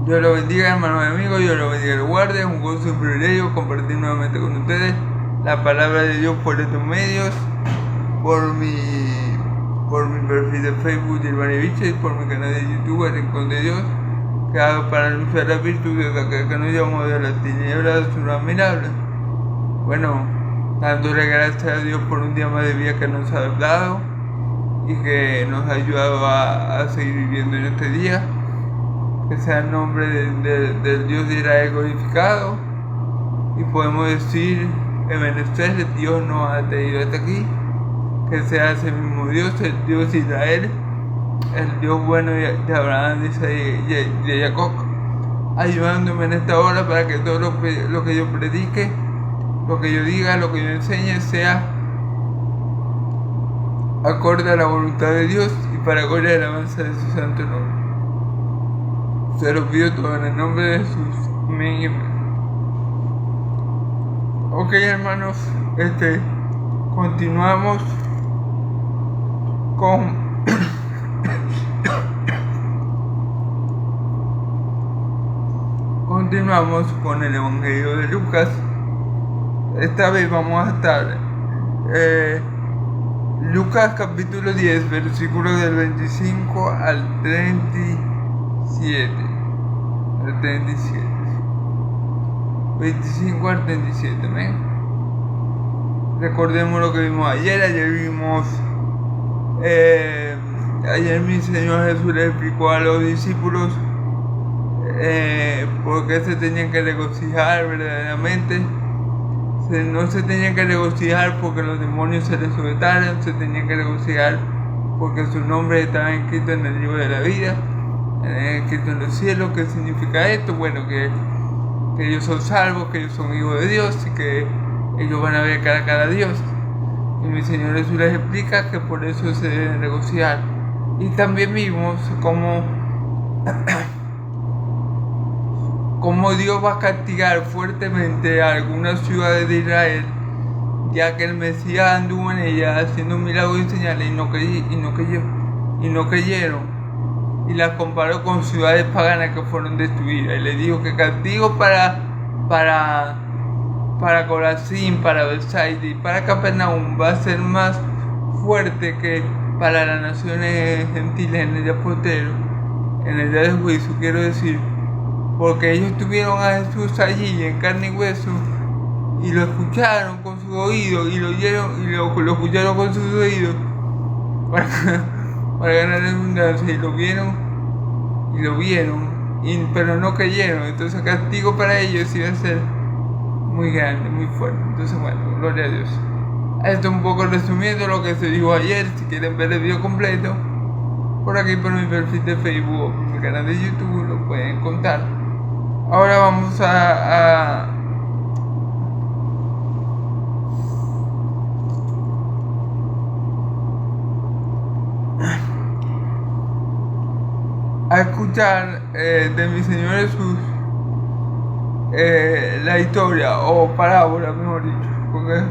Dios lo bendiga, hermanos y amigos, Dios lo bendiga y lo guarde. Es un gozo y un privilegio compartir nuevamente con ustedes la palabra de Dios por estos medios, por mi perfil de Facebook de Ilvaniviche y por mi canal de YouTube El Rincón de Dios, que hago para anunciar las virtudes de aquel que nos llamó de las tinieblas a su luz admirable. Bueno, dándole gracias a Dios por un día más de vida que nos ha dado y que nos ha ayudado a seguir viviendo en este día. Que sea el nombre del Dios de Israel glorificado, y podemos decir en menester Dios nos ha traído hasta aquí. Que sea ese mismo Dios, el Dios de Israel, el Dios bueno de Abraham, de Isaías y de Jacob, ayudándome en esta hora para que todo lo que yo predique, lo que yo diga, lo que yo enseñe sea acorde a la voluntad de Dios y para gloria y alabanza de su santo nombre. Se lo pido todo en el nombre de Jesús. Amén y amén. Ok, hermanos, continuamos con el Evangelio de Lucas. Esta vez vamos a estar Lucas capítulo 10, versículos del 25 al 37. 25 al 37, ¿ven? Recordemos lo que vimos ayer. Ayer mi Señor Jesús le explicó a los discípulos por qué se tenían que regocijar verdaderamente. No se tenían que regocijar porque los demonios se les sujetaran, se tenían que regocijar porque su nombre estaba escrito en el libro de la vida, escrito en los cielos. ¿Qué significa esto? Bueno, que ellos son salvos, que ellos son hijos de Dios y que ellos van a ver cara a cara a Dios. Y mi Señor Jesús les explica que por eso se deben regocijar. Y también vimos cómo Dios va a castigar fuertemente a algunas ciudades de Israel, ya que el Mesías anduvo en ellas haciendo milagros y señales y no creyeron. Y las comparó con ciudades paganas que fueron destruidas. Y le dijo que castigo para Corazín, para Bethsaida y para Capernaum va a ser más fuerte que para las naciones gentiles en el día postrero, en el día del juicio, quiero decir, porque ellos tuvieron a Jesús allí en carne y hueso y lo escucharon con sus oídos y lo oyeron y lo escucharon con sus oídos para ganar redundancia, y lo vieron, pero no creyeron. Entonces el castigo para ellos iba a ser muy grande, muy fuerte. Entonces, bueno, gloria a Dios. Esto un poco resumiendo lo que se dijo ayer. Si quieren ver el video completo, por aquí por mi perfil de Facebook o por mi canal de YouTube lo pueden contar. Ahora vamos a escuchar de mi Señor Jesús la historia o parábola, mejor dicho, porque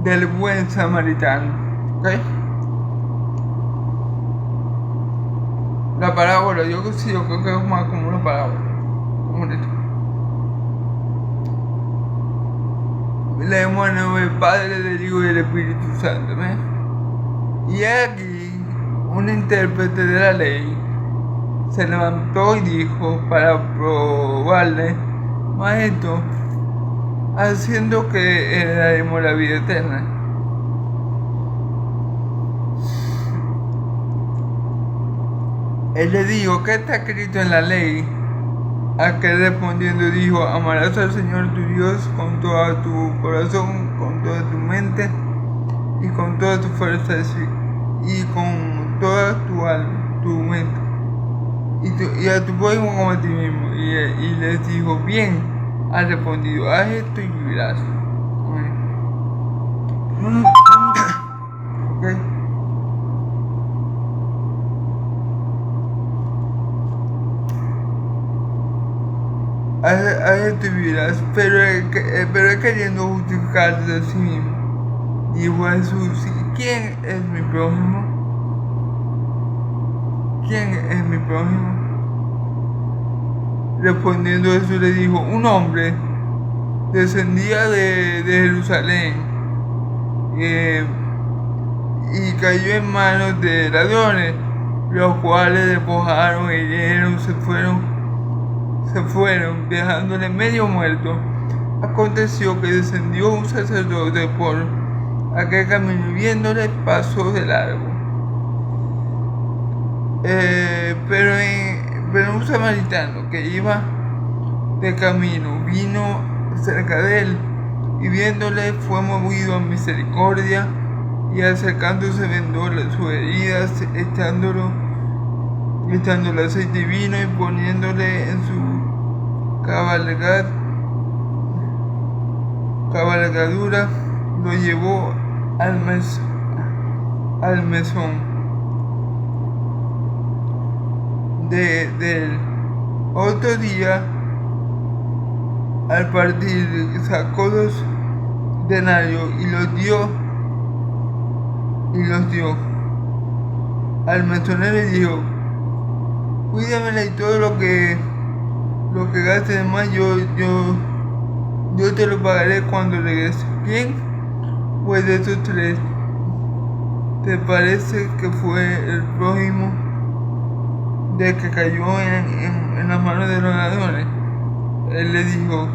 del buen samaritano, ¿ok? La parábola, yo creo que es más como una parábola, como esto. Leemos en el nombre del Padre, del Hijo y del Espíritu Santo, ¿ves? Y aquí un intérprete de la ley se levantó y dijo para probarle: Maestro, haciendo que heredaremos la vida eterna. Él le dijo: ¿qué está escrito en la ley? Aquel respondiendo dijo: amarás al Señor tu Dios con todo tu corazón, con toda tu mente y con toda tu fuerza y con toda tu alma, tu mente, y a tu prójimo como a ti mismo. Y les dijo: bien has respondido, haz esto y vivirás. Okay. Haz esto y vivirás. Pero él queriendo justificarse de sí mismo, dijo a Jesús: ¿quién es mi prójimo? ¿Quién es mi prójimo? Respondiendo Jesús le dijo: un hombre descendía de Jerusalén y cayó en manos de ladrones, los cuales despojaron y hirieron, se fueron, dejándole medio muerto. Aconteció que descendió un sacerdote por aquel camino y viéndole pasó de largo. Pero un samaritano que iba de camino vino cerca de él y viéndole fue movido a misericordia y acercándose vendó sus heridas, echándole aceite divino y poniéndole en su cabalgadura, lo llevó al mesón de él. Otro día, al partir, sacó 2 denarios y los dio al mesonero y dijo: cuídamela y todo lo que gaste de más yo te lo pagaré cuando regrese. ¿Quién pues de esos 3 te parece que fue el prójimo del que cayó en las manos de los ladrones? Él le dijo,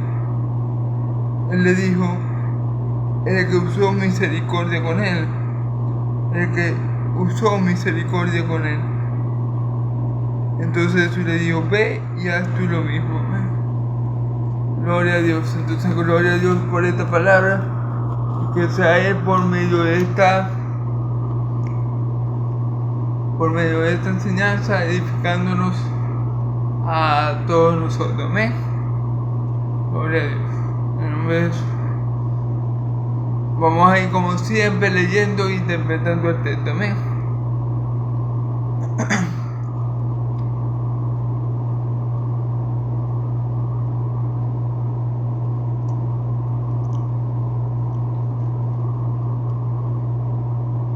el que usó misericordia con él. Entonces Jesús le dijo: ve y haz tú lo mismo. Gloria a Dios. Entonces, gloria a Dios por esta palabra, y que sea Él por medio de esta enseñanza, edificándonos a todos nosotros. Amén. Gloria a Dios. En nombre de Jesús. Vamos a ir como siempre leyendo e interpretando el texto. Amén.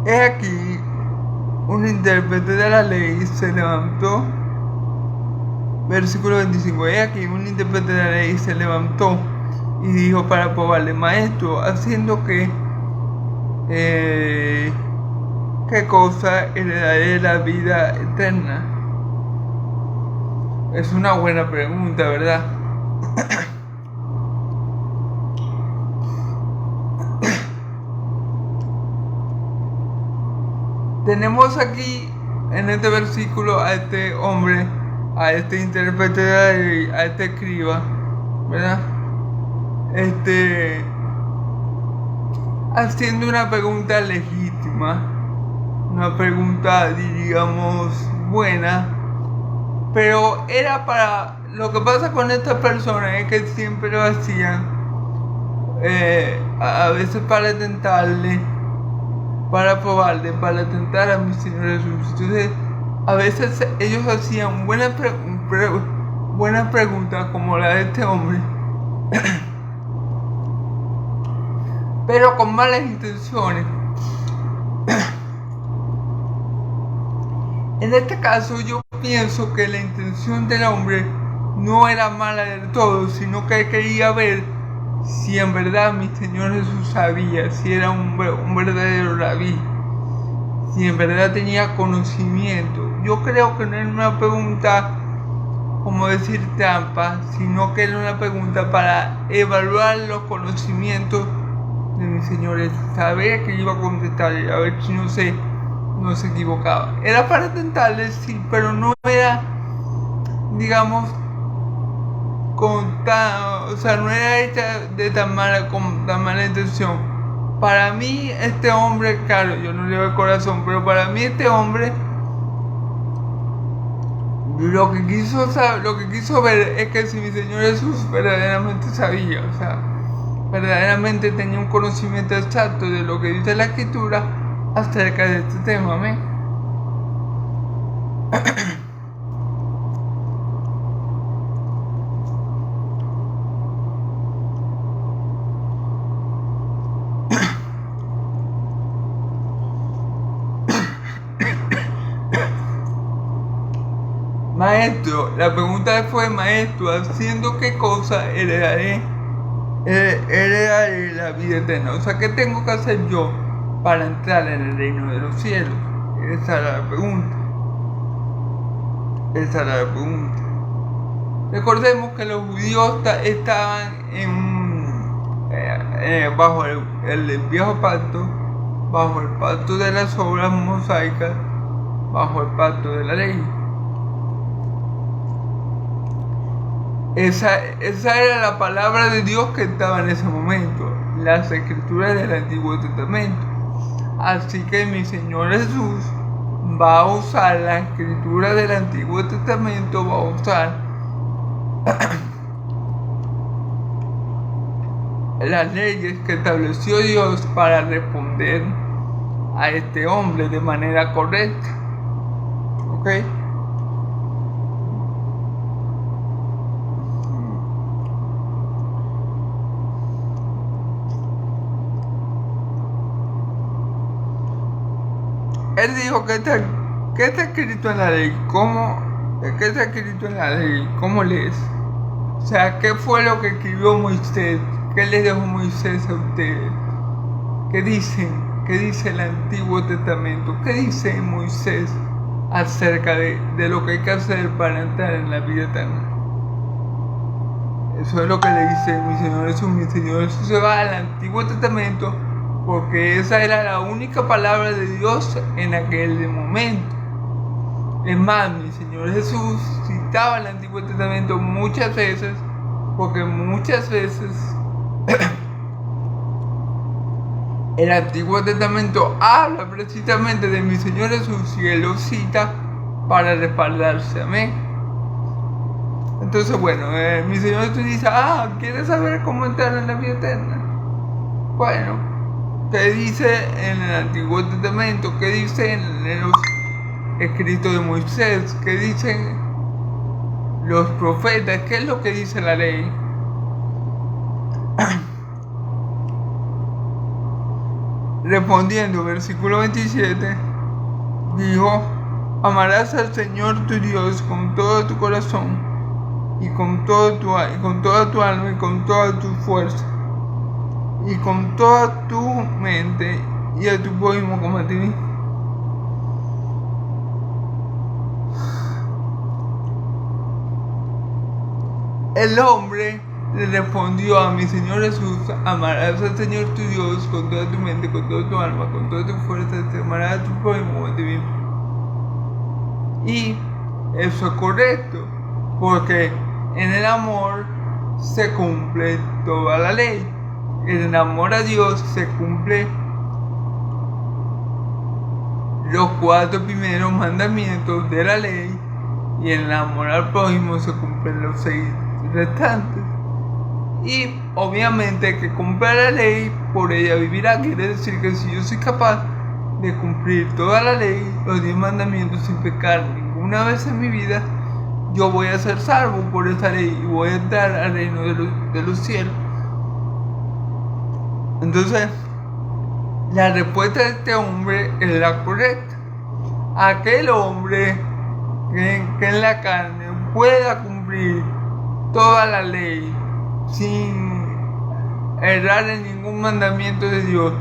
He aquí, un intérprete de la ley se levantó. Versículo 25. He aquí, un intérprete de la ley se levantó y dijo para probarle: maestro, haciendo qué cosa heredaré la vida eterna. Es una buena pregunta, ¿verdad? Tenemos aquí en este versículo a este hombre, a este intérprete de la ley, a este escriba, ¿verdad? Haciendo una pregunta legítima, una pregunta, diríamos, buena, pero era para... Lo que pasa con estas personas es que siempre lo hacían, a veces para tentarle, para probarle, para tentar a mi Señor Jesús. Entonces, a veces ellos hacían buenas preguntas como la de este hombre, pero con malas intenciones. En este caso yo pienso que la intención del hombre no era mala del todo, sino que quería ver si en verdad mi Señor Jesús sabía, si era un verdadero rabí, si en verdad tenía conocimiento. Yo creo que no era una pregunta como decir trampa, sino que era una pregunta para evaluar los conocimientos de mi Señor Jesús. Sabía que iba a contestarle, a ver si no se equivocaba. Era para tentarle, sí, pero no era, digamos, no era hecha de con tan mala intención. Para mí este hombre, claro, yo no le veo el corazón, pero para mí este hombre lo que quiso ver es que si mi Señor Jesús verdaderamente sabía, o sea, verdaderamente tenía un conocimiento exacto de lo que dice la Escritura acerca de este tema. Amén. Maestro, la pregunta fue, maestro, ¿haciendo qué cosa heredaré la vida eterna? O sea, ¿qué tengo que hacer yo para entrar en el reino de los cielos? Esa era la pregunta. Recordemos que los judíos estaban bajo el viejo pacto, bajo el pacto de las obras mosaicas, bajo el pacto de la ley. Esa era la palabra de Dios que estaba en ese momento, las escrituras del Antiguo Testamento. Así que mi Señor Jesús va a usar la escritura del Antiguo Testamento, va a usar las leyes que estableció Dios para responder a este hombre de manera correcta. ¿Ok? Él dijo que está escrito en la ley. ¿Qué está escrito en la ley? ¿Cómo lees? O sea, ¿qué fue lo que escribió Moisés? ¿Qué les dejó Moisés a ustedes? ¿Qué dice el Antiguo Testamento? ¿Qué dice Moisés acerca de lo que hay que hacer para entrar en la vida eterna? Eso es lo que le dice mi Señor Jesús. Mi Señor Jesús se va al Antiguo Testamento porque esa era la única palabra de Dios en aquel momento. Es más, mi Señor Jesús citaba el Antiguo Testamento muchas veces, porque muchas veces el Antiguo Testamento habla precisamente de mi Señor Jesús y Él lo cita para respaldarse. Amén. Entonces, bueno, mi Señor Jesús dice, ¿quieres saber cómo entrar en la vida eterna? Bueno, ¿qué dice en el Antiguo Testamento? ¿Qué dice en los escritos de Moisés? ¿Qué dicen los profetas? ¿Qué es lo que dice la ley? Respondiendo, versículo 27, dijo, amarás al Señor tu Dios con todo tu corazón y con toda tu alma y con toda tu fuerza y con toda tu mente y a tu prójimo como a ti mismo. El hombre le respondió a mi Señor Jesús, amarás al Señor tu Dios con toda tu mente, con toda tu alma, con toda tu fuerza, te amarás a tu prójimo como a ti mismo. Y eso es correcto, porque en el amor se cumple toda la ley. En el amor a Dios se cumple los 4 primeros mandamientos de la ley, y en el amor al prójimo se cumplen los 6 restantes. Y obviamente que cumpla la ley, por ella vivirá. Quiere decir que si yo soy capaz de cumplir toda la ley, los 10 mandamientos sin pecar ninguna vez en mi vida, yo voy a ser salvo por esa ley y voy a entrar al reino de los cielos. Entonces, la respuesta de este hombre es la correcta. Aquel hombre que en la carne pueda cumplir toda la ley sin errar en ningún mandamiento de Dios,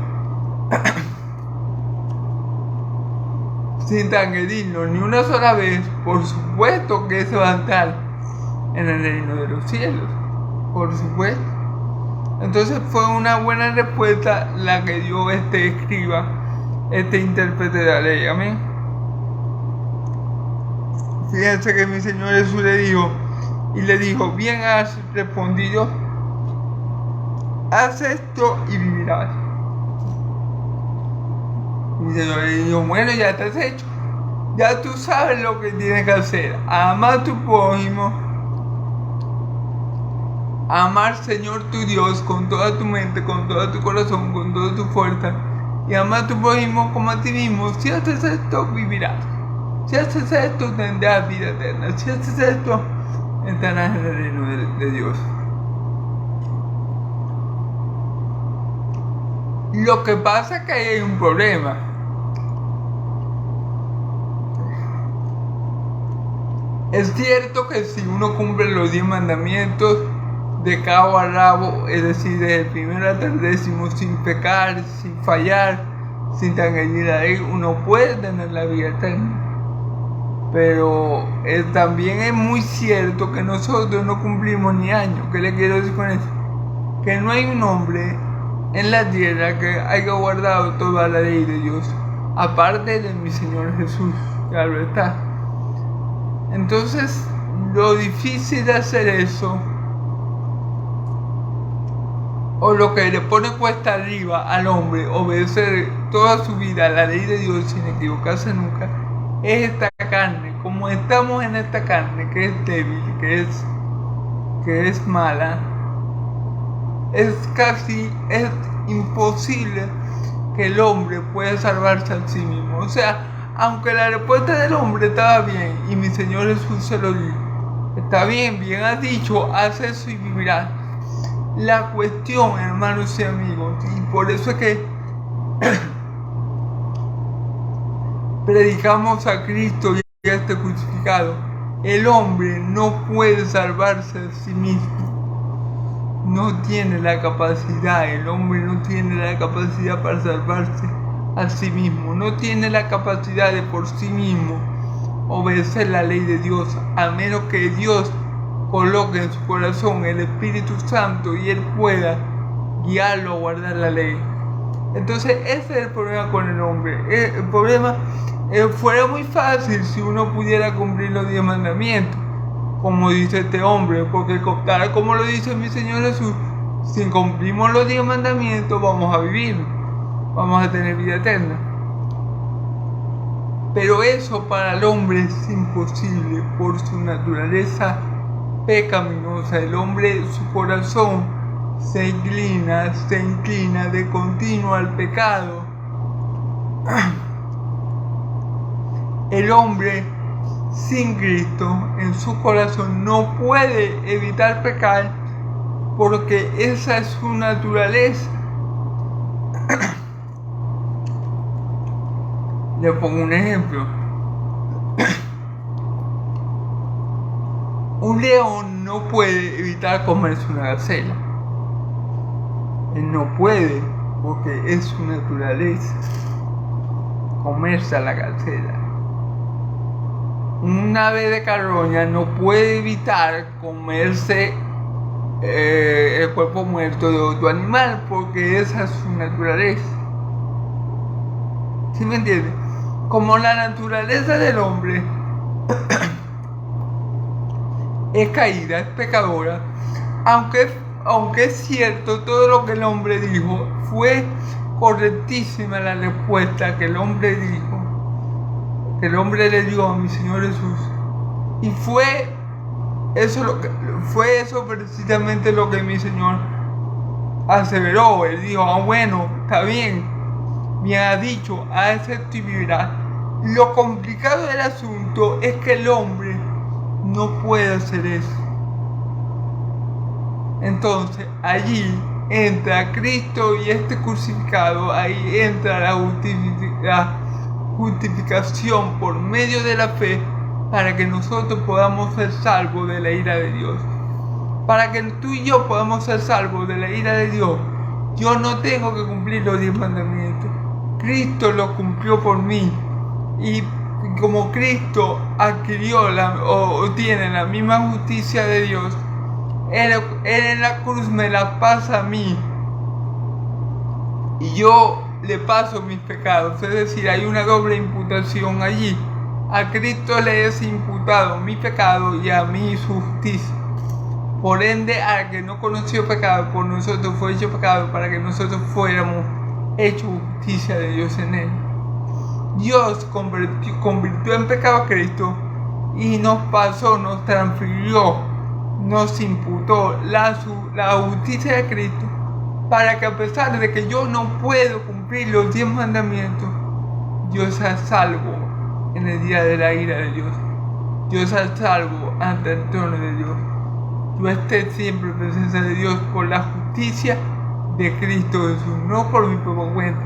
sin transgredirlo ni una sola vez, por supuesto que se va a entrar en el reino de los cielos, por supuesto. Entonces fue una buena respuesta la que dio este escriba, este intérprete de la ley. Amén. Fíjense que mi Señor Jesús le dijo, bien has respondido, haz esto y vivirás. Mi Señor le dijo, bueno, ya te has hecho, ya tú sabes lo que tienes que hacer, ama a tu prójimo, amar Señor tu Dios con toda tu mente, con todo tu corazón, con toda tu fuerza, y amar a tu prójimo como a ti mismo. Si haces esto, vivirás. Si haces esto, tendrás vida eterna. Si haces esto, entrarás en el reino de Dios. Lo que pasa es que ahí hay un problema. Es cierto que si uno cumple los 10 mandamientos de cabo a rabo, es decir, desde el primero hasta el 10º, sin pecar, sin fallar, sin transgredir a él, uno puede tener la vida eterna. Pero también es muy cierto que nosotros no cumplimos ni año. ¿Qué le quiero decir con eso? Que no hay un hombre en la tierra que haya guardado toda la ley de Dios, aparte de mi Señor Jesús, claro está. Entonces, lo difícil de hacer eso, o lo que le pone cuesta arriba al hombre obedecer toda su vida a la ley de Dios sin equivocarse nunca, es esta carne. Como estamos en esta carne que es débil, que es mala, es imposible que el hombre pueda salvarse a sí mismo. O sea, aunque la respuesta del hombre estaba bien y mi Señor Jesús se lo dijo, está bien, bien has dicho, haz eso y vivirás. La cuestión, hermanos y amigos, y por eso es que predicamos a Cristo y a este crucificado, el hombre no puede salvarse a sí mismo. No tiene la capacidad, el hombre no tiene la capacidad para salvarse a sí mismo, no tiene la capacidad de por sí mismo obedecer la ley de Dios, a menos que Dios coloque en su corazón el Espíritu Santo y él pueda guiarlo a guardar la ley. Entonces ese es el problema con el hombre. El problema fuera muy fácil si uno pudiera cumplir los 10 mandamientos, como dice este hombre, porque tal como lo dice mi Señor Jesús, si cumplimos los 10 mandamientos vamos a vivir, vamos a tener vida eterna. Pero eso para el hombre es imposible por su naturaleza pecaminosa. El hombre, su corazón se inclina de continuo al pecado. El hombre sin Cristo en su corazón no puede evitar pecar porque esa es su naturaleza. Le pongo un ejemplo. Un león no puede evitar comerse una gacela. Él no puede porque es su naturaleza comerse a la gacela. Un ave de carroña no puede evitar comerse el cuerpo muerto de otro animal porque esa es su naturaleza. ¿Sí me entiende? Como la naturaleza del hombre es caída, es pecadora, aunque es cierto todo lo que el hombre dijo, fue correctísima la respuesta que el hombre dijo, que el hombre le dio a mi Señor Jesús, y fue eso precisamente lo que mi Señor aseveró. Él dijo, bueno, está bien, bien ha dicho, haz esto y vivirás. Lo complicado del asunto es que el hombre no puede hacer eso. Entonces allí entra Cristo y este crucificado, ahí entra la justificación por medio de la fe para que nosotros podamos ser salvos de la ira de Dios. Para que tú y yo podamos ser salvos de la ira de Dios, yo no tengo que cumplir los 10 mandamientos. Cristo los cumplió por mí. Y como Cristo adquirió o tiene la misma justicia de Dios, Él en la cruz me la pasa a mí y yo le paso mis pecados. Es decir, hay una doble imputación allí. A Cristo le es imputado mi pecado y a mí su justicia. Por ende, al que no conoció pecado, por nosotros fue hecho pecado para que nosotros fuéramos hechos justicia de Dios en él. Dios convirtió en pecado a Cristo y nos transfirió, nos imputó la justicia de Cristo, para que a pesar de que yo no puedo cumplir los 10 mandamientos, yo sea salvo en el día de la ira de Dios. Yo sea salvo ante el trono de Dios. Yo esté siempre en presencia de Dios por la justicia de Cristo Jesús, no por mi propia cuenta.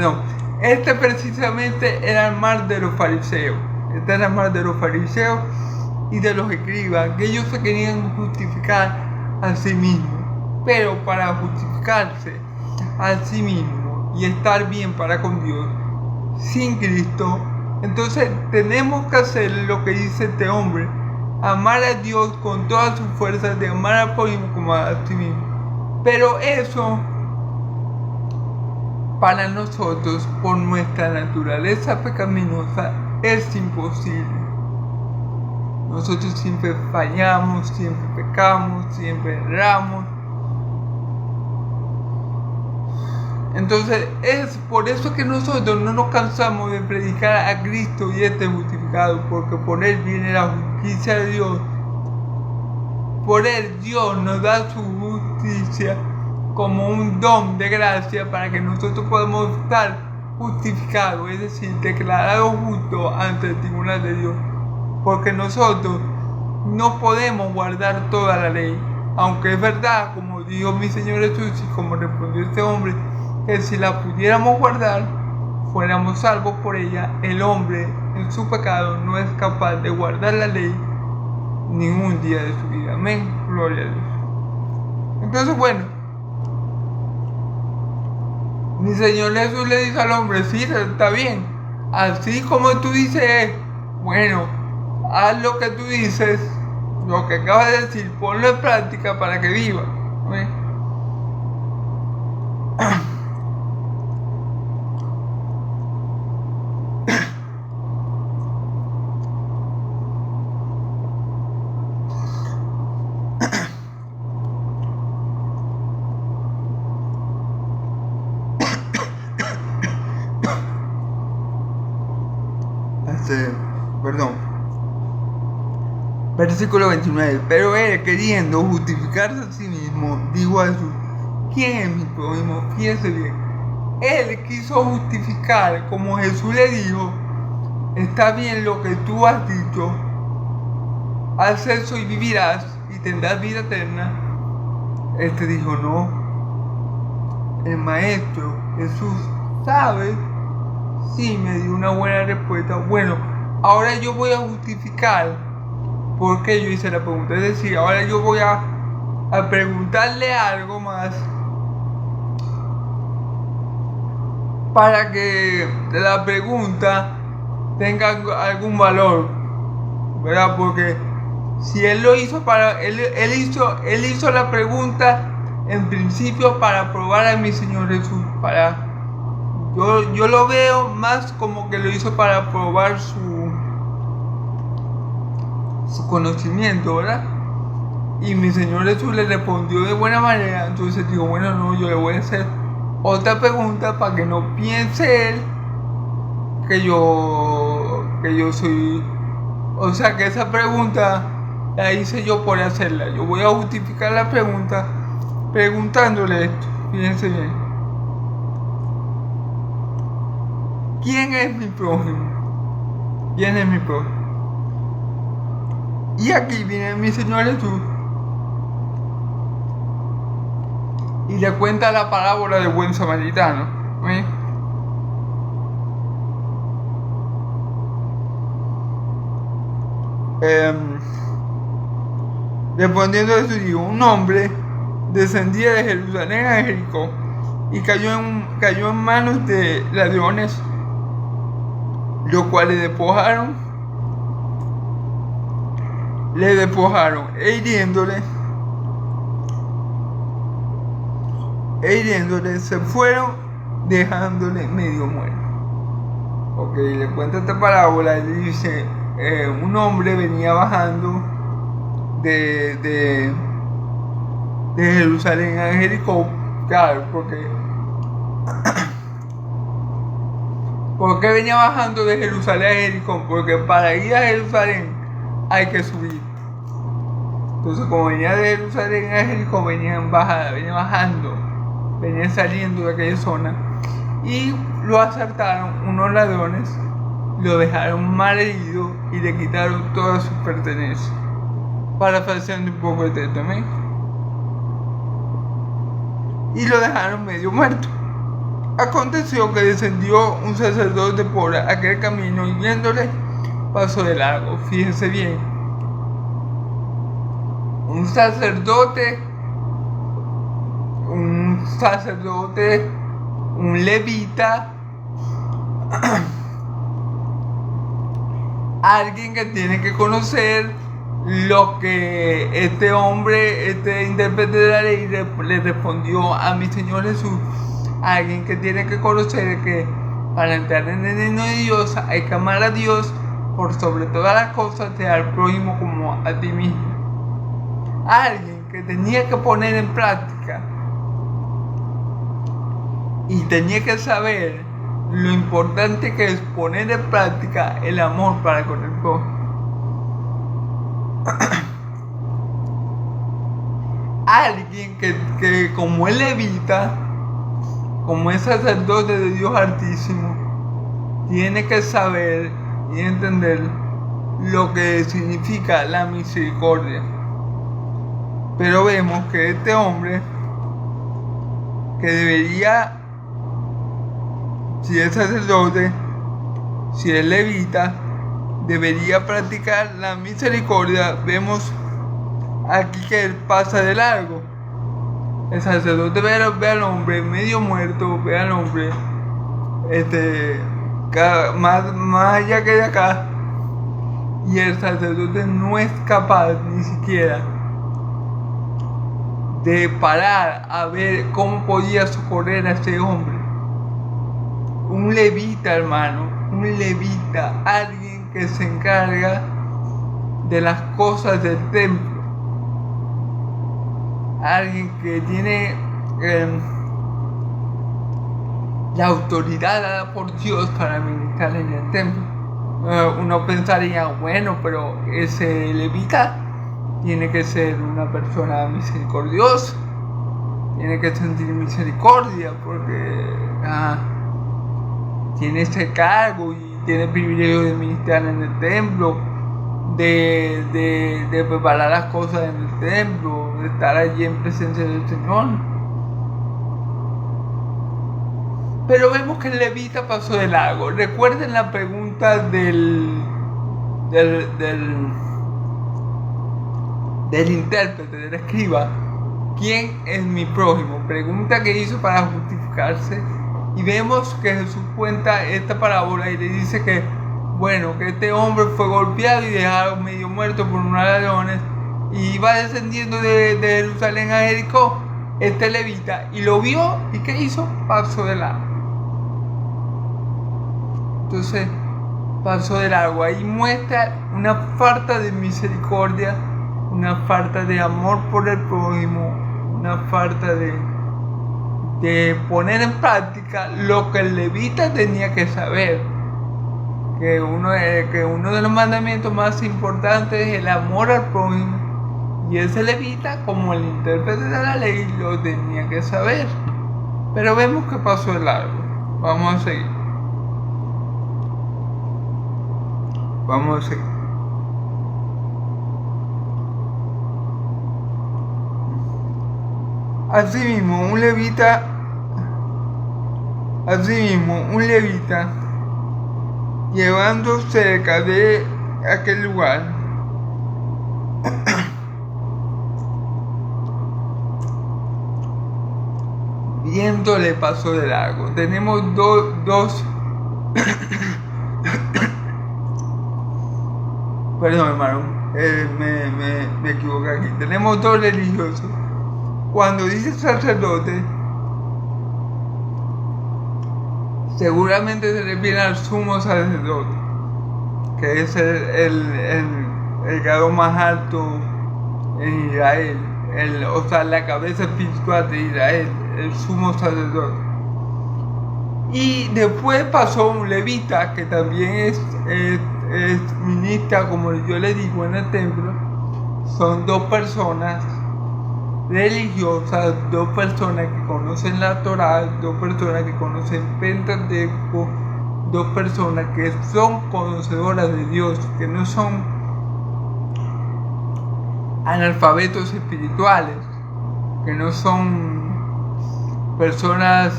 perdón, este precisamente era el mal de los fariseos. Este era el mal de los fariseos y de los escribas, que ellos se querían justificar a sí mismos. Pero para justificarse a sí mismos y estar bien para con Dios, sin Cristo, entonces tenemos que hacer lo que dice este hombre: amar a Dios con todas sus fuerzas, de amar al prójimo como a sí mismo. Pero eso, para nosotros, por nuestra naturaleza pecaminosa, es imposible. Nosotros siempre fallamos, siempre pecamos, siempre erramos. Entonces es por eso que nosotros no nos cansamos de predicar a Cristo y este justificado, porque por Él viene la justicia de Dios. Por Él Dios nos da su justicia como un don de gracia para que nosotros podamos estar justificados, es decir, declarados justos ante el tribunal de Dios. Porque nosotros no podemos guardar toda la ley, aunque es verdad, como dijo mi Señor Jesús y como respondió este hombre, que si la pudiéramos guardar, fuéramos salvos por ella. El hombre en su pecado no es capaz de guardar la ley ningún día de su vida. Amén, gloria a Dios. Entonces, bueno, mi Señor Jesús le dice al hombre: sí, está bien, así como tú dices, bueno, haz lo que tú dices, lo que acabas de decir, ponlo en práctica para que viva. ¿Amén? Versículo 29. Pero él, queriendo justificarse a sí mismo, dijo a Jesús: ¿quién es mi prójimo? Fíjese bien. Él quiso justificar, como Jesús le dijo: está bien lo que tú has dicho, haz eso y vivirás y tendrás vida eterna. Este dijo: no, el maestro Jesús sabe. Sí, me dio una buena respuesta. Bueno, ahora yo voy a justificar por qué yo hice la pregunta. Es decir, ahora yo voy a preguntarle algo más para que la pregunta tenga algún valor, ¿verdad? Porque si él lo hizo él hizo la pregunta en principio para probar a mi Señor Jesús, yo lo veo más como que lo hizo para probar su conocimiento, ¿verdad? Y mi Señor Jesús le respondió de buena manera. Entonces digo: bueno, no, yo le voy a hacer otra pregunta para que no piense él que yo soy, o sea, que esa pregunta la hice yo por hacerla. Yo voy a justificar la pregunta preguntándole esto. Fíjense bien: ¿quién es mi prójimo? ¿Quién es mi prójimo? Y aquí viene mi Señor Jesús y le cuenta la parábola del buen samaritano. ¿Sí? Respondiendo a eso, digo: un hombre descendía de Jerusalén a Jericó y cayó en manos de ladrones, los cuales le despojaron e hiriéndole se fueron, dejándole medio muerto. Ok, le cuenta esta parábola y le dice: un hombre venía bajando de Jerusalén a Jericó. Claro, ¿por qué venía bajando de Jerusalén a Jericó? Porque para ir a Jerusalén hay que subir. Entonces, como venía de Jerusalén a Jericó, venía bajando, venía saliendo de aquella zona, y lo asaltaron unos ladrones, lo dejaron mal herido y le quitaron todas sus pertenencias. Parafraseando un poco el texto, ¿eh? Y lo dejaron medio muerto. Aconteció que descendió un sacerdote por aquel camino y viéndole pasó de largo. Fíjense bien, un sacerdote, un levita, alguien que tiene que conocer lo que este hombre, este intérprete de la ley le respondió a mi Señor Jesús. Alguien que tiene que conocer que para entrar en el reino de Dios hay que amar a Dios por sobre todas las cosas y al prójimo como a ti mismo. Alguien que tenía que poner en práctica y tenía que saber lo importante que es poner en práctica el amor para con el prójimo. Alguien que como el levita, como es sacerdote de Dios Altísimo, tiene que saber y entender lo que significa la misericordia. Pero vemos que este hombre, que debería, si es sacerdote, si es levita, debería practicar la misericordia. Vemos aquí que él pasa de largo. El sacerdote ve al hombre medio muerto, ve al hombre más allá que de acá, y el sacerdote no es capaz ni siquiera de parar a ver cómo podía socorrer a ese hombre. Un levita, hermano, un levita, alguien que se encarga de las cosas del templo, alguien que tiene la autoridad dada por Dios para ministrar en el templo. Uno pensaría, bueno, pero ese levita tiene que ser una persona misericordiosa, tiene que sentir misericordia porque tiene ese cargo y tiene el privilegio de ministrar en el templo, de preparar las cosas en el templo, de estar allí en presencia del Señor. Pero vemos que el levita pasó de largo. Recuerden la pregunta del intérprete, del escriba: ¿quién es mi prójimo? Pregunta que hizo para justificarse. Y vemos que Jesús cuenta esta parábola y le dice que, bueno, que este hombre fue golpeado y dejado medio muerto por unos ladrones, y iba descendiendo de Jerusalén a Jericó este levita, y lo vio, y ¿qué hizo? Pasó de largo. Entonces pasó de largo. Ahí muestra una falta de misericordia, una falta de amor por el prójimo, una falta de poner en práctica lo que el levita tenía que saber. Que uno de los mandamientos más importantes es el amor al prójimo, y ese levita, como el intérprete de la ley, lo tenía que saber. Pero vemos que pasó de largo. Vamos a seguir. Asimismo, un levita, llevando cerca de aquel lugar, viéndole pasó de largo. Tenemos dos perdón, hermano, me equivoqué aquí. Tenemos dos religiosos. Cuando dice sacerdote, seguramente se refiere al sumo sacerdote, que es el grado más alto en Israel, la cabeza espiritual de Israel, el sumo sacerdote. Y después pasó un levita, que también es ministra, como yo le digo, en el templo. Son dos personas religiosas, dos personas que conocen la Torá, dos personas que conocen Pentateuco, dos personas que son conocedoras de Dios, que no son analfabetos espirituales, que no son personas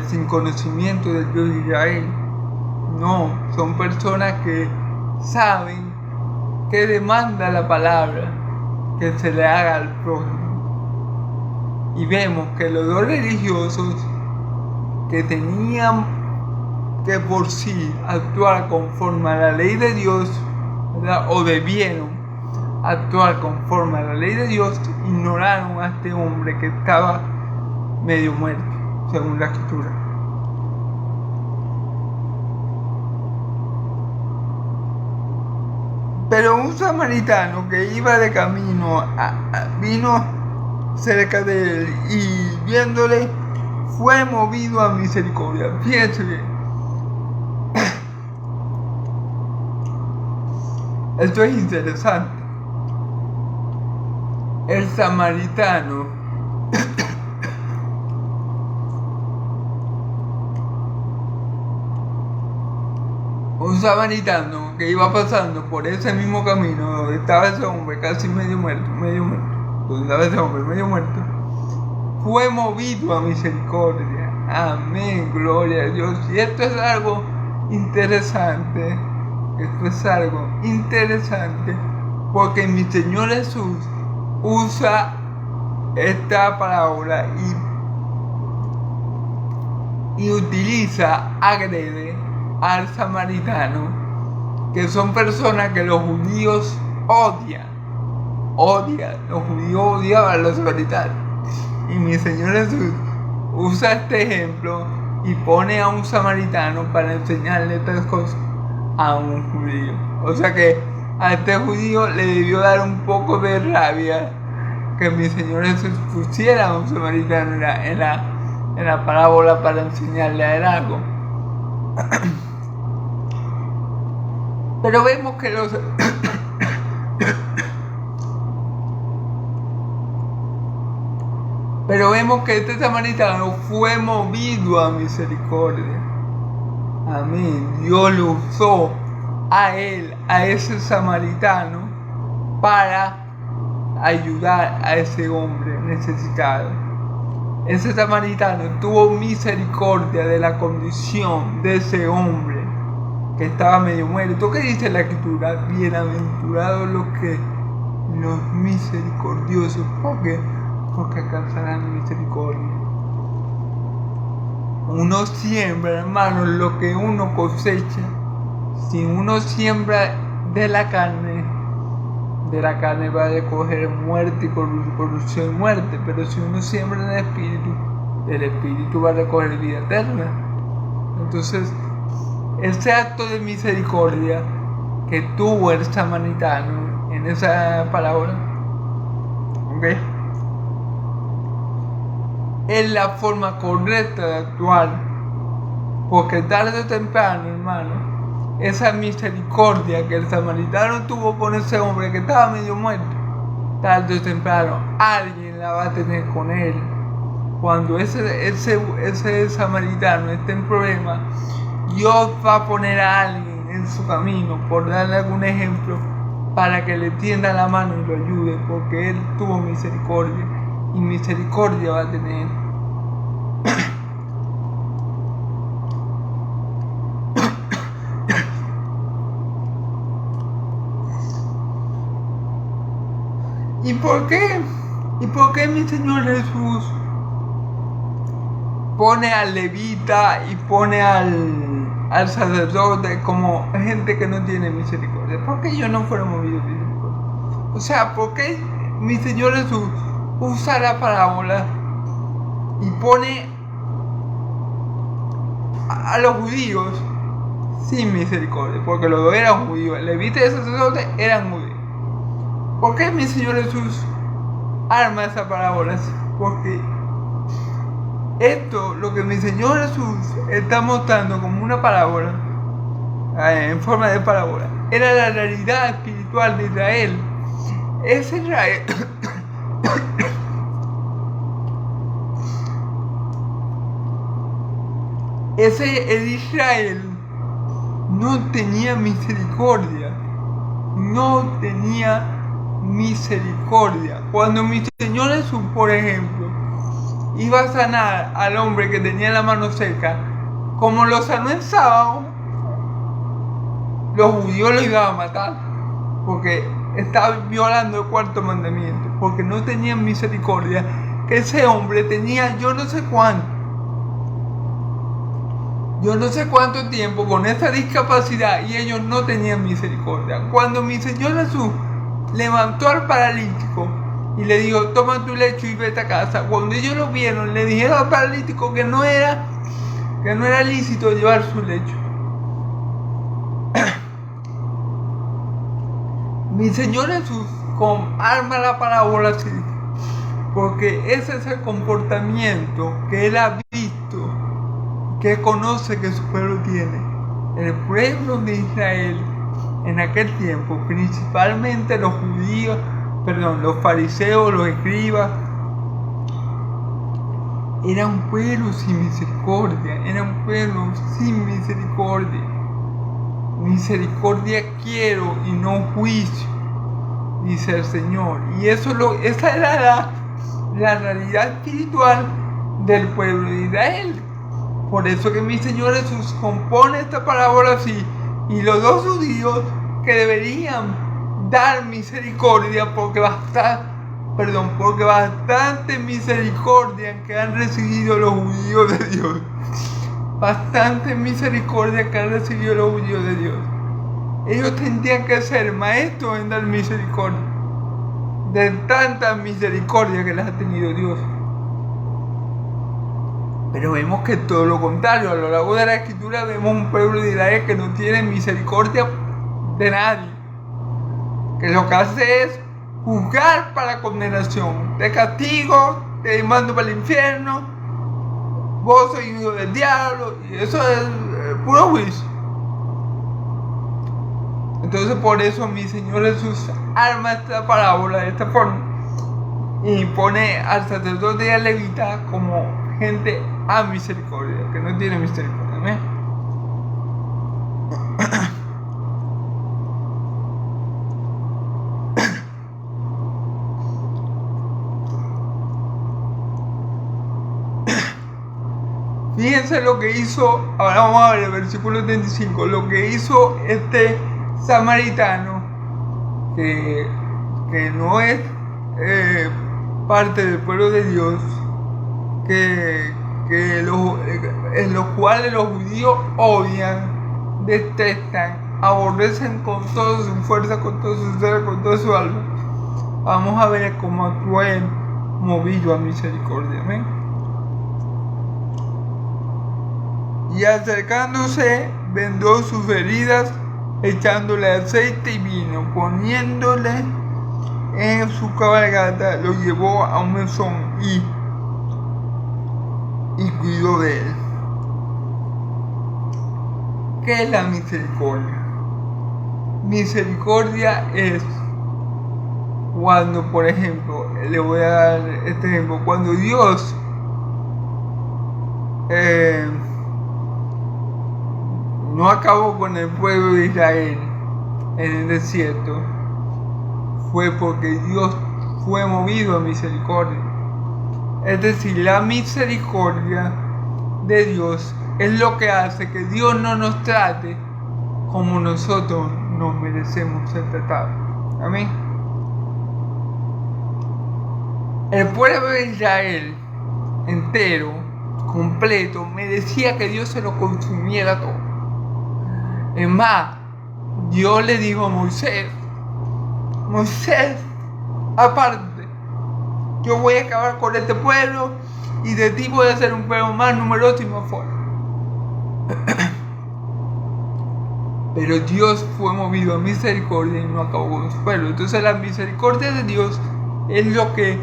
sin conocimiento del Dios de Israel. No, son personas que saben que demanda la palabra que se le haga al prójimo. Y vemos que los dos religiosos que tenían que por sí actuar conforme a la ley de Dios, ¿verdad? O debieron actuar conforme a la ley de Dios, ignoraron a este hombre que estaba medio muerto, según la escritura. Pero un samaritano que iba de camino vino cerca de él y viéndole fue movido a misericordia. Fíjense bien. Esto es interesante. El samaritano un samaritano que iba pasando por ese mismo camino donde estaba ese hombre casi medio muerto, donde estaba ese hombre medio muerto, fue movido a misericordia. Amén, gloria a Dios. Y esto es algo interesante. Porque mi Señor Jesús usa esta parábola y agrede al samaritano, que son personas que los judíos odian. Los judíos odiaban a los samaritanos. Y mi Señor Jesús usa este ejemplo y pone a un samaritano para enseñarle estas cosas a un judío. O sea que a este judío le debió dar un poco de rabia que mi Señor Jesús pusiera a un samaritano en la parábola para enseñarle a él algo. Pero vemos que este samaritano fue movido a misericordia. Amén. Dios lo usó a él, a ese samaritano, para ayudar a ese hombre necesitado. Ese samaritano tuvo misericordia de la condición de ese hombre que estaba medio muerto. ¿Qué dice la escritura? Bienaventurados los misericordiosos, porque alcanzarán misericordia. Uno siembra, hermano, lo que uno cosecha. Si uno siembra de la carne va a recoger muerte y corrupción y muerte. Pero si uno siembra en el espíritu va a recoger vida eterna. Entonces, ese acto de misericordia que tuvo el samaritano en esa parábola, ¿okay?, es la forma correcta de actuar, porque tarde o temprano, hermano, esa misericordia que el samaritano tuvo con ese hombre que estaba medio muerto, tarde o temprano alguien la va a tener con él. Cuando ese samaritano esté en problemas, Dios va a poner a alguien en su camino, por darle algún ejemplo, para que le tienda la mano y lo ayude, porque él tuvo misericordia y misericordia va a tener. ¿Y por qué mi Señor Jesús pone al levita y pone al sacerdote como gente que no tiene misericordia? ¿Por qué ellos no fueron movidos de misericordia? O sea, ¿por qué mi Señor Jesús usa la parábola y pone a los judíos sin misericordia? Porque los dos eran judíos, el levita y el sacerdote eran judíos. ¿Por qué mi Señor Jesús arma esas parábolas? Porque esto, lo que mi Señor Jesús está mostrando como una parábola, en forma de parábola, era la realidad espiritual de Israel. Ese Israel el Israel no tenía misericordia. Cuando mi Señor Jesús, por ejemplo, iba a sanar al hombre que tenía la mano seca, como lo sanó el sábado, los judíos lo iban a matar, porque estaba violando el cuarto mandamiento, porque no tenían misericordia, que ese hombre tenía yo no sé cuánto tiempo con esa discapacidad y ellos no tenían misericordia. Cuando mi Señor Jesús levantó al paralítico y le dijo, toma tu lecho y vete a casa, cuando ellos lo vieron, le dijeron al paralítico que no era lícito llevar su lecho. Mi Señor Jesús arma la parábola así, porque ese es el comportamiento que Él ha visto, que conoce que su pueblo tiene. El pueblo de Israel en aquel tiempo, principalmente los judíos, los fariseos, los escribas, era un pueblo sin misericordia, Misericordia quiero y no juicio, dice el Señor. Y esa era la realidad espiritual del pueblo de Israel. Por eso que mi Señor Jesús compone esta parábola así. Y los dos judíos que deberían dar misericordia, porque bastante misericordia que han recibido los judíos de Dios. Bastante misericordia que han recibido los judíos de Dios. Ellos tendrían que ser maestros en dar misericordia, de tanta misericordia que les ha tenido Dios. Pero vemos que todo lo contrario, a lo largo de la Escritura vemos un pueblo de Israel que no tiene misericordia de nadie, que lo que hace es juzgar para condenación, de castigo, te mando para el infierno, vos sois hijo del diablo, y eso es puro juicio. Entonces por eso mi Señor Jesús arma esta parábola de esta forma y pone al sacerdote y al levita como gente a misericordia, que no tiene misericordia. ¿Amén? Fíjense lo que hizo, ahora vamos a ver el versículo 35, lo que hizo este samaritano, que no es parte del pueblo de Dios, en los cuales los judíos odian, detestan, aborrecen con toda su fuerza, con todo su ser, con toda su alma. Vamos a ver cómo actúa él, movido a misericordia. ¿Amén? Y acercándose, vendó sus heridas, echándole aceite y vino, poniéndole en su cabalgata, lo llevó a un mesón y cuidó de él. ¿Qué es la misericordia? Misericordia es cuando, por ejemplo, le voy a dar este ejemplo, cuando Dios no acabó con el pueblo de Israel en el desierto, fue porque Dios fue movido a misericordia. Es decir, la misericordia de Dios es lo que hace que Dios no nos trate como nosotros nos merecemos ser tratados. Amén. El pueblo de Israel entero, completo, merecía que Dios se lo consumiera todo. Es más, Dios le dijo a Moisés, aparte, yo voy a acabar con este pueblo y de ti voy a hacer un pueblo más numeroso y más fuerte. Pero Dios fue movido a misericordia y no acabó con su pueblo. Entonces la misericordia de Dios es lo que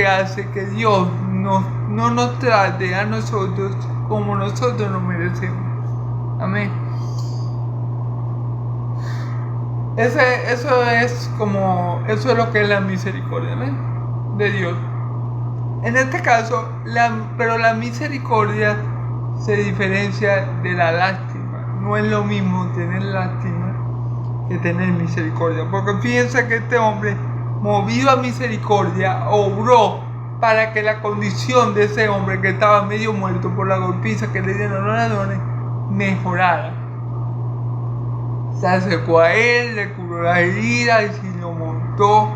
hace que Dios no nos trate a nosotros como nosotros nos merecemos. Amén. Eso es lo que es la misericordia, ¿ven? De Dios. En este caso, pero la misericordia se diferencia de la lástima. No es lo mismo tener lástima que tener misericordia. Porque fíjense que este hombre, movido a misericordia, obró para que la condición de ese hombre que estaba medio muerto por la golpiza que le dieron los ladrones mejorara. Se acercó a él, le curó las heridas y lo montó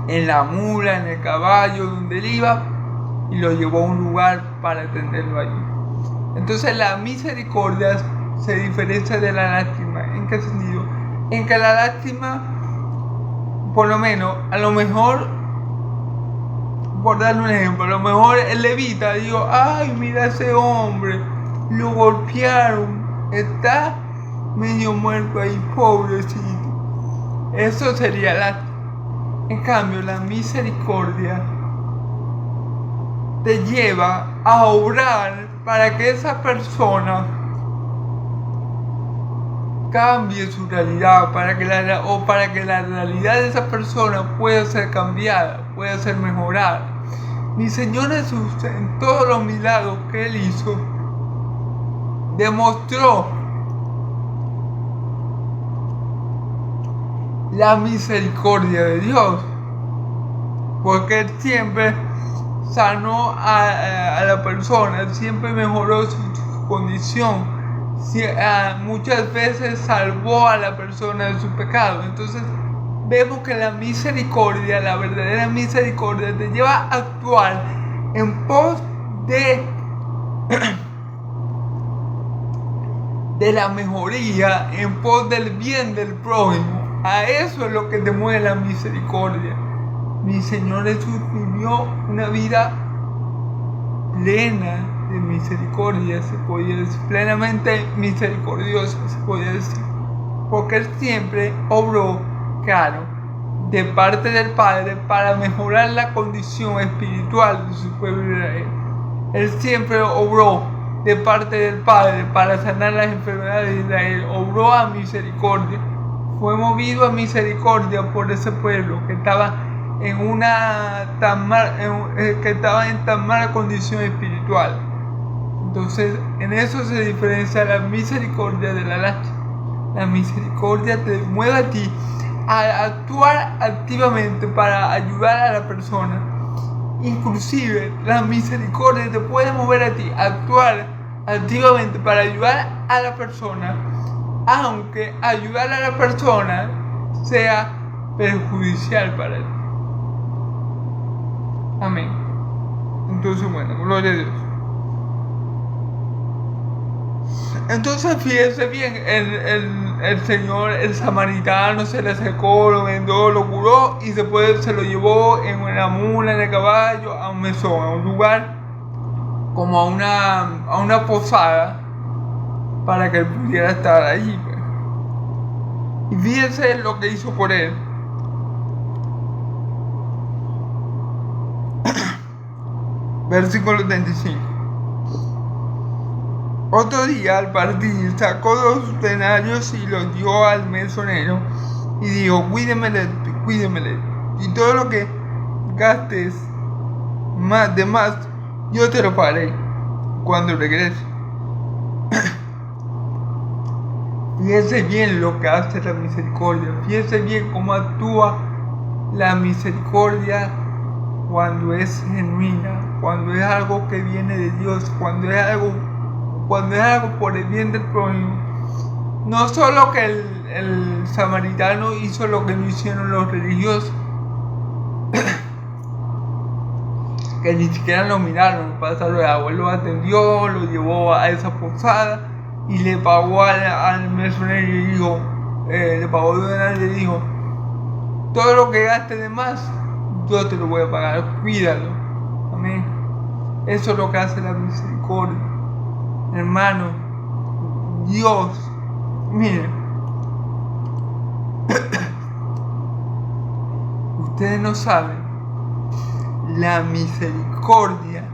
en la mula, en el caballo donde él iba, y lo llevó a un lugar para atenderlo allí. Entonces la misericordia se diferencia de la lástima. ¿En qué sentido? En que la lástima, por lo menos, a lo mejor, por darle un ejemplo, a lo mejor el levita dijo, ay, mira ese hombre, lo golpearon, está medio muerto ahí, pobrecito. Eso sería lástima. En cambio, la misericordia te lleva a obrar para que esa persona cambie su realidad, para que la realidad de esa persona pueda ser cambiada, pueda ser mejorada. Mi Señor Jesús, en todos los milagros que Él hizo, demostró la misericordia de Dios, porque Él siempre sanó a la persona, siempre mejoró su condición, muchas veces salvó a la persona de su pecado. Entonces vemos que la misericordia, la verdadera misericordia, te lleva a actuar en pos de la mejoría, en pos del bien del prójimo. A eso es lo que te mueve la misericordia. Mi Señor Jesús vivió una vida plena de misericordia, se podía decir, plenamente misericordiosa, se podía decir, porque Él siempre obró, claro, de parte del Padre para mejorar la condición espiritual de su pueblo Israel. Él siempre obró de parte del Padre para sanar las enfermedades de Israel, obró a misericordia, fue movido a misericordia por ese pueblo que estaba en tan mala condición espiritual. Entonces, en eso se diferencia la misericordia de la lástima. La misericordia te mueve a ti a actuar activamente para ayudar a la persona. Inclusive, la misericordia te puede mover a ti a actuar activamente para ayudar a la persona, aunque ayudar a la persona sea perjudicial para él. Amén. Entonces, bueno, gloria a Dios. Entonces, fíjense bien, el Señor, el samaritano, se le acercó, lo vendó, lo curó y después se lo llevó en una mula, en el caballo, a un mesón, a un lugar, como a una posada, para que él pudiera estar allí. Y fíjense lo que hizo por él. Versículo 35. Otro día, al partir, sacó 2 denarios y los dio al mesonero y dijo, cuídemele, y todo lo que gastes de más, yo te lo pagaré cuando regrese. Fíjense bien lo que hace la misericordia, fíjense bien cómo actúa la misericordia cuando es genuina, cuando es algo que viene de Dios, cuando es algo por el bien del prójimo. No solo que el samaritano hizo lo que no hicieron los religiosos, que ni siquiera lo miraron, pasaron de agua, lo atendió, lo llevó a esa posada y le pagó al mesonero y dijo, le pagó de denarios y le dijo, todo lo que gaste de más, yo te lo voy a pagar, cuídalo. Amén. Eso es lo que hace la misericordia. Hermano, Dios, miren, ustedes no saben la misericordia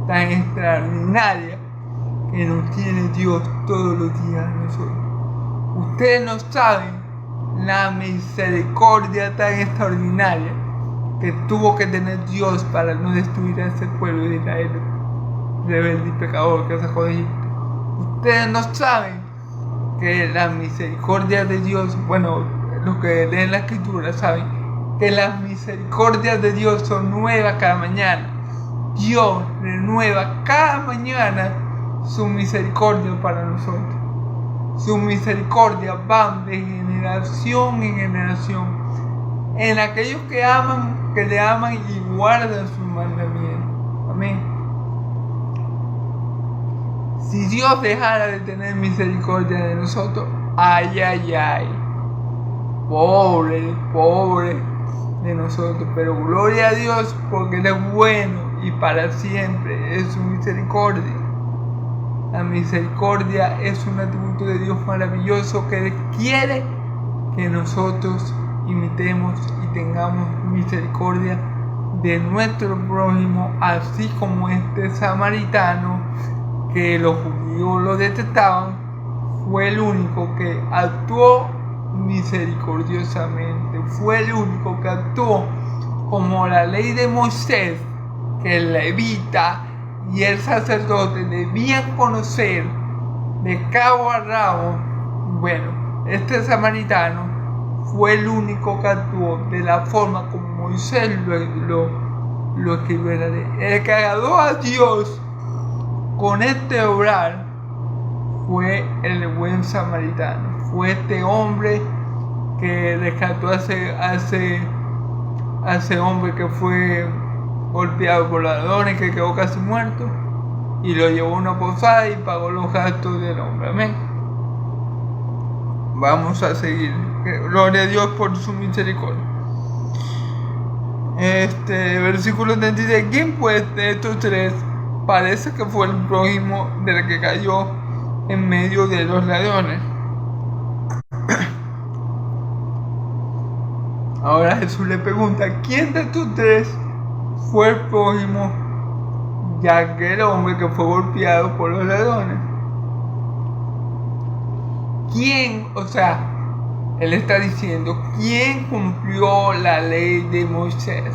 tan extraordinaria que nos tiene Dios todos los días a nosotros. Ustedes no saben la misericordia tan extraordinaria que tuvo que tener Dios para no destruir a ese pueblo de Israel, rebelde y pecador que sacó de Egipto. Ustedes no saben que la misericordia de Dios, bueno, los que leen la escritura saben que las misericordias de Dios son nuevas cada mañana. Dios renueva cada mañana su misericordia para nosotros. Su misericordia van de generación en generación en aquellos que aman, que le aman y guardan sus mandamientos. Amén. Si Dios dejara de tener misericordia de nosotros, ay, ay, ay, pobre de nosotros, pero gloria a Dios porque Él es bueno y para siempre es su misericordia. La misericordia es un atributo de Dios maravilloso que Él quiere que nosotros imitemos y tengamos misericordia de nuestro prójimo, así como este samaritano que los judíos lo detestaban, fue el único que actuó misericordiosamente, fue el único que actuó como la ley de Moisés, que el levita y el sacerdote debían conocer de cabo a rabo. Bueno, este samaritano fue el único que actuó de la forma como Moisés lo escribió en la ley. El que agradó a Dios con este obrar fue el buen samaritano, fue este hombre que rescató a ese hombre que fue golpeado por ladrones, que quedó casi muerto, y lo llevó a una posada y pagó los gastos del hombre. Amén. Vamos a seguir. Gloria a Dios por su misericordia. Versículo 36. ¿Quién pues de estos tres parece que fue el prójimo del que cayó en medio de los ladrones? Ahora Jesús le pregunta, ¿quién de estos tres fue el prójimo de aquel hombre que fue golpeado por los ladrones? ¿Quién? O sea, él está diciendo, ¿quién cumplió la ley de Moisés?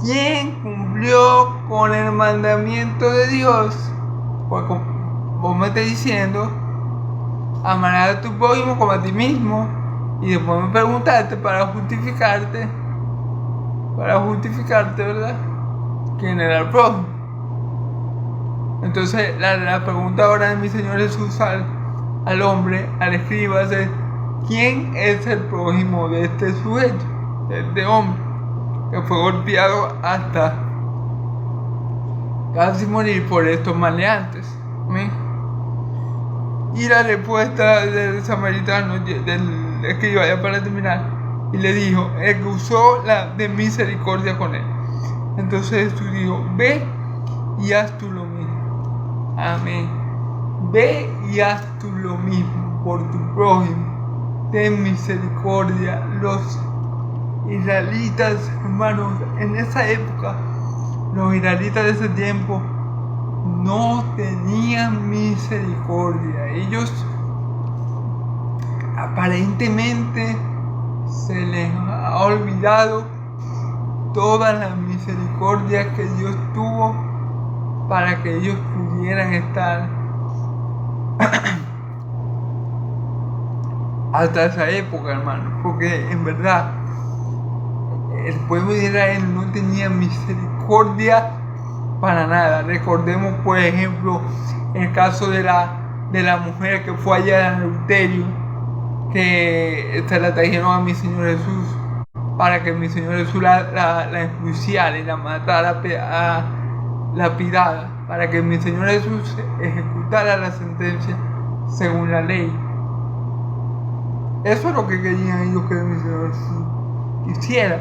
¿Quién cumplió con el mandamiento de Dios? Pues vos me estás diciendo, amarás a tu prójimo como a ti mismo. Y después me preguntaste para justificarte, ¿verdad? ¿Quién era el prójimo? Entonces la pregunta ahora de mi Señor Jesús al hombre, al escriba, es: ¿quién es el prójimo de este sujeto, de este hombre que fue golpeado hasta casi morir por estos maleantes? ¿Sí? Y la respuesta del samaritano, del escriba, ya para terminar, y le dijo, el que usó de misericordia con él. Entonces Jesús dijo, ve y haz tú lo mismo. Amén. Ve y haz tú lo mismo por tu prójimo. Ten misericordia. Los israelitas, hermanos, en esa época, los israelitas de ese tiempo no tenían misericordia. Ellos aparentemente se les ha olvidado toda la misericordia que Dios tuvo para que ellos pudieran estar hasta esa época, hermano, porque en verdad el pueblo de Israel no tenía misericordia para nada. Recordemos, por ejemplo, el caso de la mujer que fue allá en adulterio, que se la trajeron a mi Señor Jesús para que mi Señor Jesús la enjuiciara y la matara, lapidada, para que mi Señor Jesús ejecutara la sentencia según la ley. Eso es lo que querían ellos que mi Señor Jesús hiciera.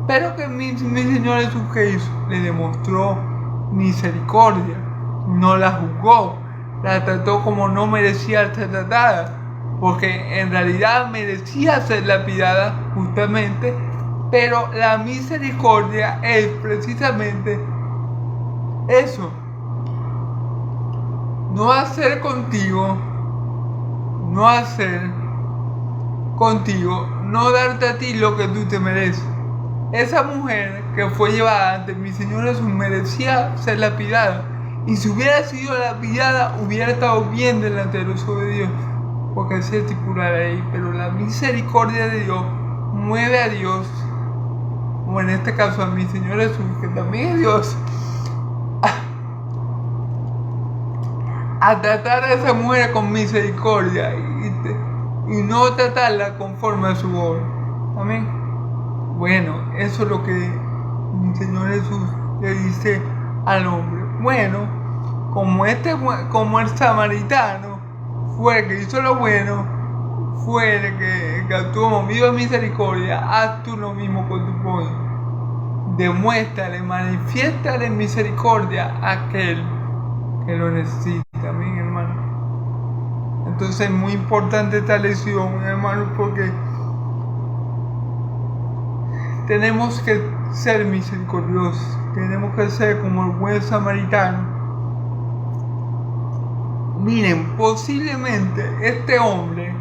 Pero que mi Señor Jesús, ¿qué hizo? Le demostró misericordia, no la juzgó, la trató como no merecía ser tratada, porque en realidad merecía ser lapidada justamente, pero la misericordia es precisamente eso: no hacer contigo, no darte a ti lo que tú te mereces. Esa mujer que fue llevada ante mi Señor Jesús merecía ser lapidada, y si hubiera sido lapidada hubiera estado bien delante de los ojos de Dios, porque así estipula la ley. Pero la misericordia de Dios mueve a Dios o en este caso a mi Señor Jesús, que también es Dios, a tratar a esa mujer con misericordia y no tratarla conforme a su obra. Amén. Bueno, eso es lo que mi Señor Jesús le dice al hombre. Bueno, como el samaritano fue el que hizo lo bueno, fue el que actuó movido de misericordia, haz tú lo mismo con tu prójimo. Demuéstrale, manifiéstale misericordia a aquel que lo necesita. Amén, hermano. Entonces es muy importante esta lección, hermano, porque tenemos que ser misericordiosos, tenemos que ser como el buen samaritano. Miren, posiblemente este hombre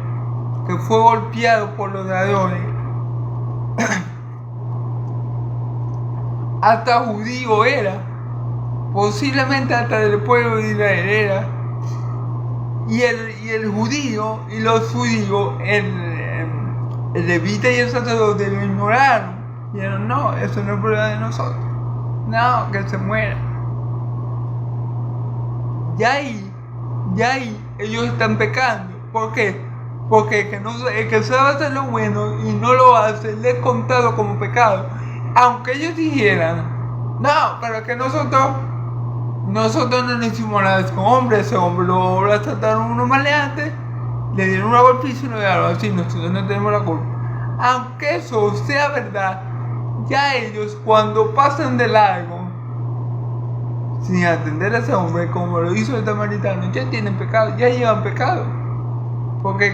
que fue golpeado por los ladrones, hasta judío era, posiblemente hasta del pueblo de Israel era, y el judío y los judíos, el levita y el sacerdote lo ignoraron. Dijeron, no, eso no es problema de nosotros. No, que se muera. Ya ahí ellos están pecando. ¿Por qué? Porque el que sabe hacer lo bueno y no lo hace, le es contado como pecado. Aunque ellos dijeran, no, pero es que nosotros no le hicimos nada a ese hombre lo asaltaron unos maleantes, le dieron una golpiza y lo dejaron así, nosotros no tenemos la culpa. Aunque eso sea verdad, ya ellos cuando pasan de largo, sin atender a ese hombre, como lo hizo el samaritano, ya tienen pecado, ya llevan pecado. Porque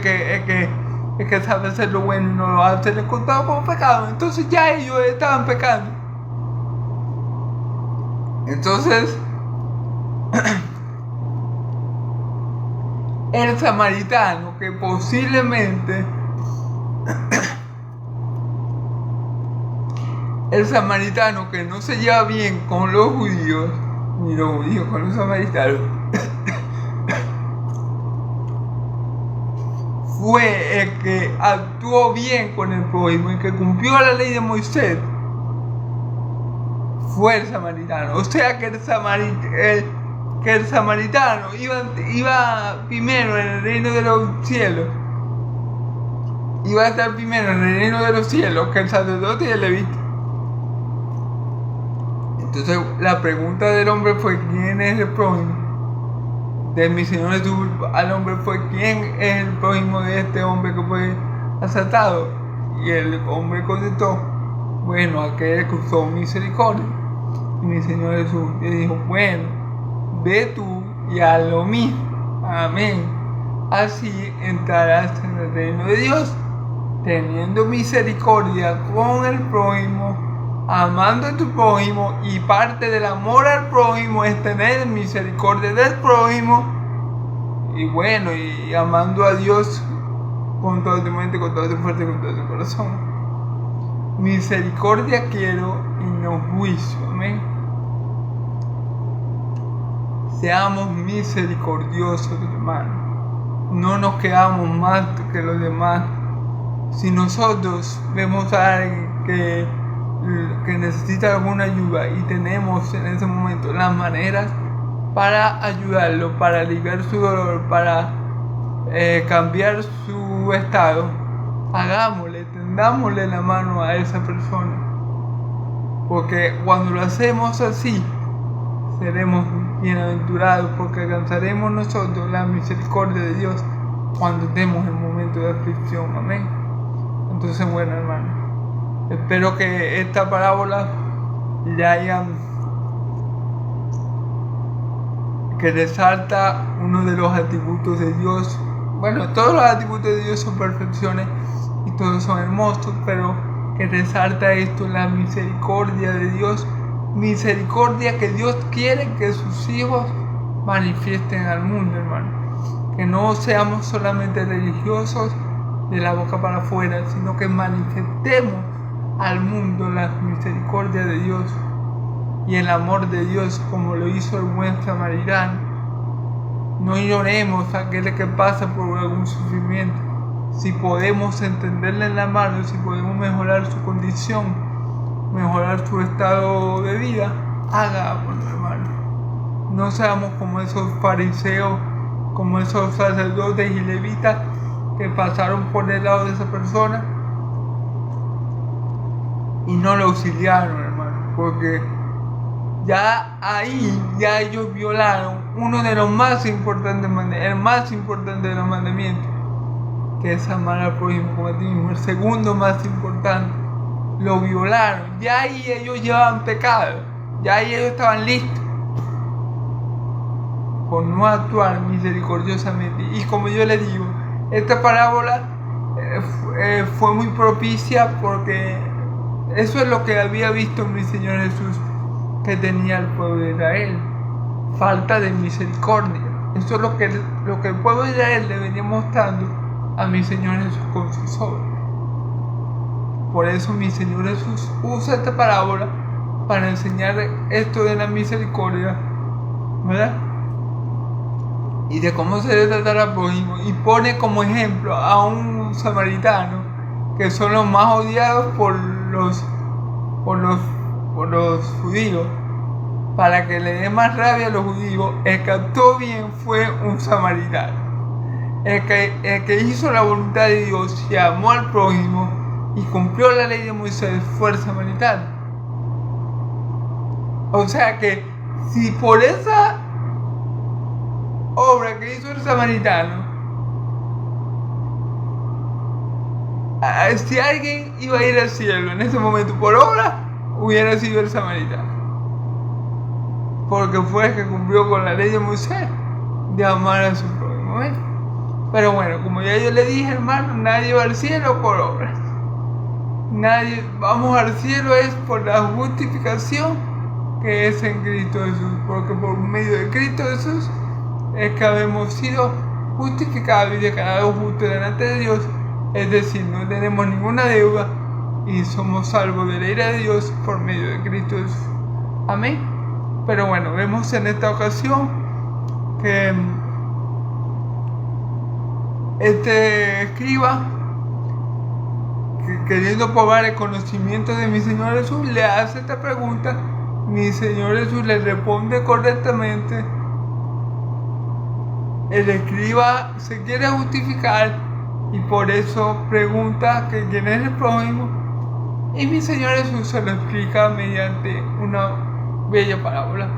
el que sabe hacer lo bueno y no lo hace, le contado como pecado. Entonces ya ellos estaban pecando. Entonces, el samaritano que posiblemente el samaritano que no se lleva bien con los judíos, ni los judíos con los samaritanos, fue el que actuó bien con el prójimo, el que cumplió la ley de Moisés, fue el samaritano. O sea que el samaritano iba primero en el reino de los cielos, iba a estar primero en el reino de los cielos que el sacerdote y el levita. Entonces la pregunta del hombre fue, ¿quién es el prójimo? De mi Señor Jesús al hombre fue, ¿quién es el prójimo de este hombre que fue asaltado? Y el hombre contestó, bueno, aquel que usó misericordia. Y mi Señor Jesús le dijo, bueno, ve tú y haz lo mismo. Amén. Así entrarás en el reino de Dios, teniendo misericordia con el prójimo, amando a tu prójimo, y parte del amor al prójimo es tener misericordia del prójimo, y bueno, y amando a Dios con toda tu mente, con toda tu fuerza y con todo tu corazón. Misericordia quiero y no juicio. Amén. Seamos misericordiosos, hermanos. No nos quedamos más que los demás. Si nosotros vemos a alguien que necesita alguna ayuda y tenemos en ese momento las maneras para ayudarlo, para aliviar su dolor, para cambiar su estado, hagámosle, tendámosle la mano a esa persona, porque cuando lo hacemos así seremos bienaventurados, porque alcanzaremos nosotros la misericordia de Dios cuando estemos en momentos de aflicción. Amén. Entonces, bueno, hermano, espero que esta parábola le hayan, que resalta uno de los atributos de Dios. Bueno, todos los atributos de Dios son perfecciones y todos son hermosos, pero que resalta esto, la misericordia de Dios, misericordia que Dios quiere que sus hijos manifiesten al mundo, hermano. Que no seamos solamente religiosos de la boca para afuera, sino que manifestemos al mundo la misericordia de Dios y el amor de Dios, como lo hizo el buen samaritano. No ignoremos a aquel que pasa por algún sufrimiento. Si podemos entenderle en la mano, si podemos mejorar su condición, mejorar su estado de vida, hagámoslo, hermano. No seamos como esos fariseos, como esos sacerdotes y levitas que pasaron por el lado de esa persona y no lo auxiliaron, hermano, porque ya ellos violaron uno de los más importantes, el más importante de los mandamientos, que es amar al prójimo como a ti mismo, el segundo más importante. Lo violaron, ya ahí ellos llevaban pecado, ya ahí ellos estaban listos por no actuar misericordiosamente. Y como yo les digo, esta parábola fue muy propicia porque eso es lo que había visto mi Señor Jesús que tenía el pueblo de Israel: falta de misericordia. Eso es lo que el pueblo de Israel le venía mostrando a mi Señor Jesús con sus obras. Por eso mi Señor Jesús usa esta parábola para enseñar esto de la misericordia, ¿verdad? Y de cómo se debe tratar al prójimo, y pone como ejemplo a un samaritano, que son los más odiados por los judíos, para que le dé más rabia a los judíos. El que actuó bien fue un samaritano, el que hizo la voluntad de Dios y amó al prójimo y cumplió la ley de Moisés fue el samaritano. O sea que si por esa obra que hizo el samaritano, si alguien iba a ir al cielo en ese momento por obra, hubiera sido el samaritano, porque fue el que cumplió con la ley de Moisés de amar a su prójimo. Pero bueno, como ya yo le dije, hermano, nadie va al cielo por obras. Nadie vamos al cielo es por la justificación que es en Cristo Jesús, porque por medio de Cristo Jesús es que habemos sido justificados y declarados justos delante de Dios, es decir, no tenemos ninguna deuda y somos salvos de la ira de Dios por medio de Cristo Jesús. Amén. Pero bueno, vemos en esta ocasión que este escriba, queriendo probar el conocimiento de mi Señor Jesús, le hace esta pregunta. Mi Señor Jesús le responde correctamente. El escriba se quiere justificar y por eso pregunta que quién es el prójimo, y mi Señor Jesús se lo explica mediante una bella parábola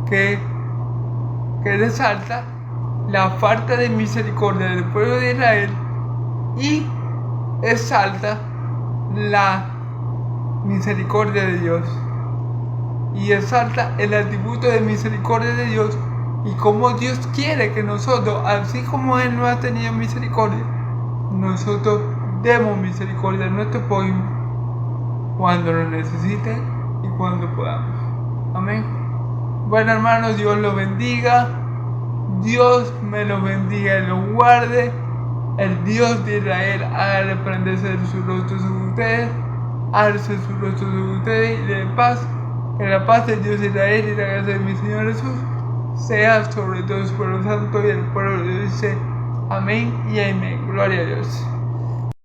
que resalta la falta de misericordia del pueblo de Israel y exalta la misericordia de Dios, y exalta el atributo de misericordia de Dios, y cómo Dios quiere que nosotros, así como Él no ha tenido misericordia, nosotros demos misericordia a nuestro prójimo cuando lo necesiten y cuando podamos. Amén. Bueno, hermanos, Dios los bendiga, Dios me los bendiga y los guarde. El Dios de Israel haga resplandecer su rostro sobre ustedes, alce su rostro sobre ustedes y de paz. Que la paz de Dios de Israel y la gracia de mi Señor Jesús sea sobre todo su pueblo santo, y el pueblo de Dios dice amén y amén. Gloria a Dios.